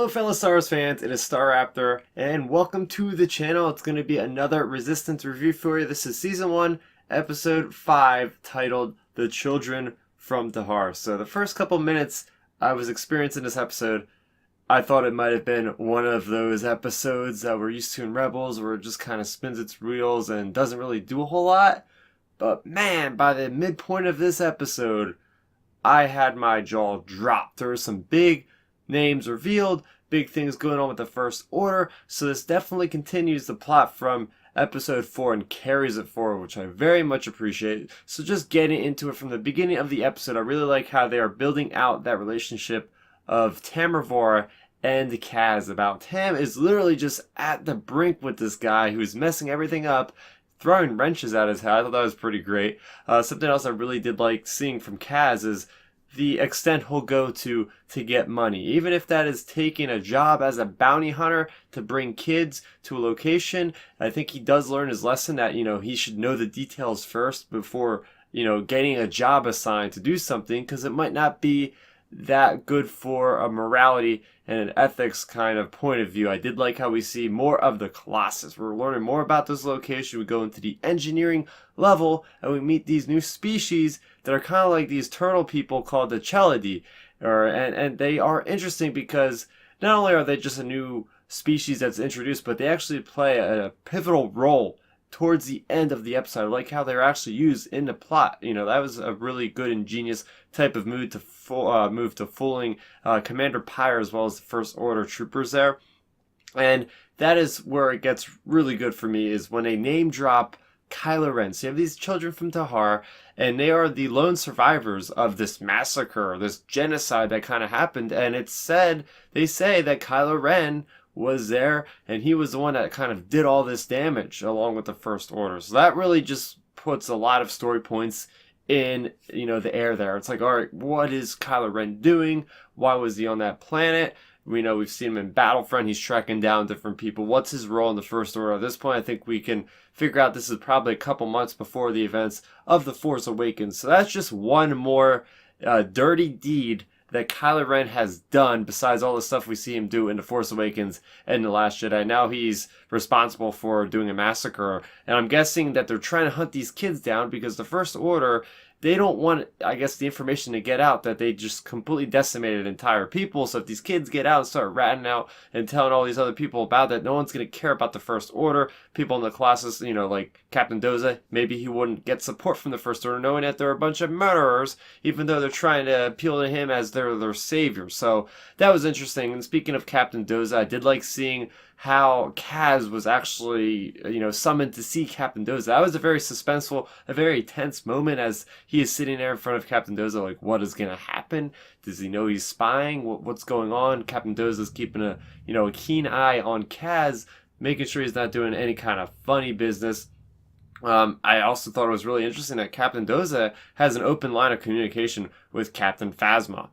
Hello fellow Star Wars fans, it is Starrapter, and welcome to the channel. It's going to be another Resistance review for you. This is Season 1, Episode 5, titled The Children from Tehar. So the first couple minutes I was experiencing this episode, I thought it might have been one of those episodes that we're used to in Rebels, where it just kind of spins its wheels and doesn't really do a whole lot. But man, by the midpoint of this episode, I had my jaw drop. There were some big names revealed, big things going on with the First Order, so this definitely continues the plot from episode 4 and carries it forward, which I very much appreciate. So just getting into it from the beginning of the episode, I really like how they are building out that relationship of Tamravora and Kaz. About Tam is literally just at the brink with this guy who's messing everything up, throwing wrenches at his head. I thought that was pretty great. Something else I really did like seeing from Kaz is the extent he'll go to get money. Even if that is taking a job as a bounty hunter to bring kids to a location, I think he does learn his lesson that, he should know the details first before, getting a job assigned to do something, because it might not be that good for a morality and an ethics kind of point of view. I did like how we see more of the Colossus. We're learning more about this location. We go into the engineering level and we meet these new species that are kind of like these turtle people called the Chelidi. And they are interesting because not only are they just a new species that's introduced, but they actually play a pivotal role towards the end of the episode. I like how they're actually used in the plot. That was a really good, ingenious type of move to fooling Commander Pyre as well as the First Order troopers there. And that is where it gets really good for me, is when they name drop Kylo Ren. So you have these children from Tehar, and they are the lone survivors of this massacre, this genocide that kind of happened. And they say that Kylo Ren was there, and he was the one that kind of did all this damage along with the First Order. So that really just puts a lot of story points in, the air there. It's like, all right, what is Kylo Ren doing? Why was he on that planet? We know we've seen him in Battlefront. He's tracking down different people. What's his role in the First Order? At this point, I think we can figure out this is probably a couple months before the events of The Force Awakens. So that's just one more dirty deed that Kylo Ren has done, besides all the stuff we see him do in The Force Awakens and The Last Jedi. Now he's responsible for doing a massacre, and I'm guessing that they're trying to hunt these kids down because the First Order, they don't want, I guess, the information to get out that they just completely decimated entire people. So if these kids get out and start ratting out and telling all these other people about that, no one's going to care about the First Order. People in the Colossus, like Captain Doza, maybe he wouldn't get support from the First Order, knowing that they're a bunch of murderers, even though they're trying to appeal to him as their savior. So that was interesting. And speaking of Captain Doza, I did like seeing how Kaz was actually, summoned to see Captain Doza. That was a very suspenseful, a very tense moment as he is sitting there in front of Captain Doza, like, what is going to happen? Does he know he's spying? What's going on? Captain Doza's keeping a keen eye on Kaz, making sure he's not doing any kind of funny business. I also thought it was really interesting that Captain Doza has an open line of communication with Captain Phasma,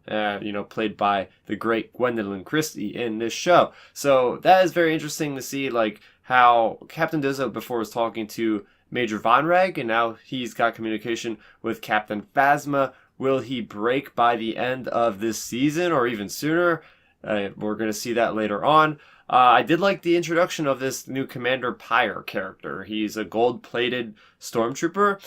played by the great Gwendolyn Christie in this show. So that is very interesting to see, like, how Captain Doza before was talking to Major Von Reg, and now he's got communication with Captain Phasma. Will he break by the end of this season or even sooner? We're going to see that later on. I did like the introduction of this new Commander Pyre character. He's a gold-plated stormtrooper.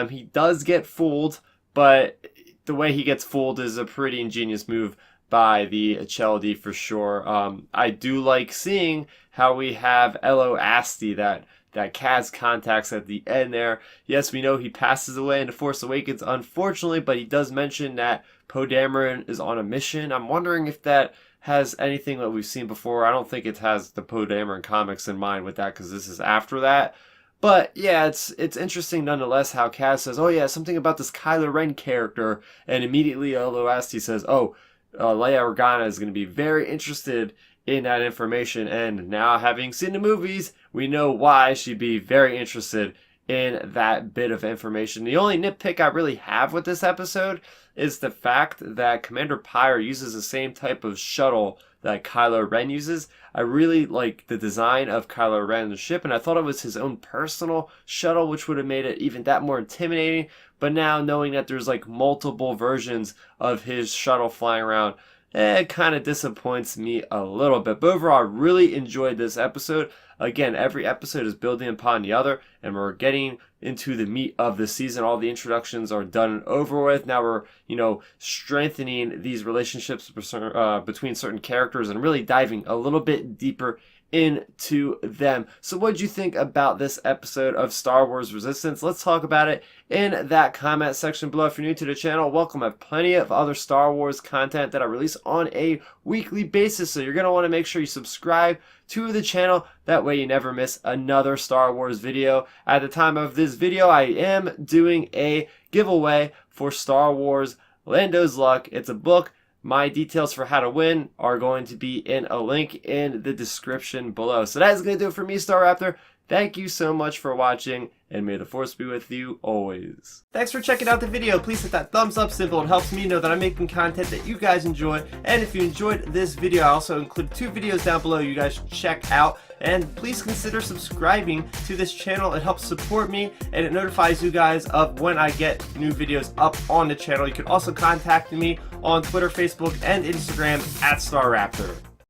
He does get fooled, but the way he gets fooled is a pretty ingenious move by the Chelidi for sure. I do like seeing how we have Elo Asti, that Kaz contacts at the end there. Yes, we know he passes away in The Force Awakens, unfortunately, but he does mention that Poe Dameron is on a mission. I'm wondering if that has anything that we've seen before. I don't think it has the Poe Dameron comics in mind with that, because this is after that. But yeah, it's interesting nonetheless how Kaz says, oh yeah, something about this Kylo Ren character, and immediately Elo Asti says, oh, Leia Organa is going to be very interested in that information, and now having seen the movies, we know why she'd be very interested in that bit of information. The only nitpick I really have with this episode is the fact that Commander Pyre uses the same type of shuttle that Kylo Ren uses. I really like the design of Kylo Ren's ship, and I thought it was his own personal shuttle, which would have made it even that more intimidating. But now knowing that there's like multiple versions of his shuttle flying around, it kind of disappoints me a little bit. But overall, I really enjoyed this episode. Again, every episode is building upon the other, and we're getting into the meat of the season. All the introductions are done and over with. Now we're, strengthening these relationships between certain characters and really diving a little bit deeper into them. So what did you think about this episode of Star Wars Resistance? Let's talk about it in that comment section below. If you're new to the channel, welcome. I have plenty of other Star Wars content that I release on a weekly basis, so you're going to want to make sure you subscribe to the channel. That way you never miss another Star Wars video. At the time of this video, I am doing a giveaway for Star Wars Lando's Luck. It's a book. My details for how to win are going to be in a link in the description below. So that is going to do it for me, Starrapter. Thank you so much for watching, and may the Force be with you always. Thanks for checking out the video. Please hit that thumbs up symbol. It helps me know that I'm making content that you guys enjoy. And if you enjoyed this video, I also include 2 videos down below you guys should check out. And please consider subscribing to this channel. It helps support me, and it notifies you guys of when I get new videos up on the channel. You can also contact me on Twitter, Facebook, and Instagram at Starrapter.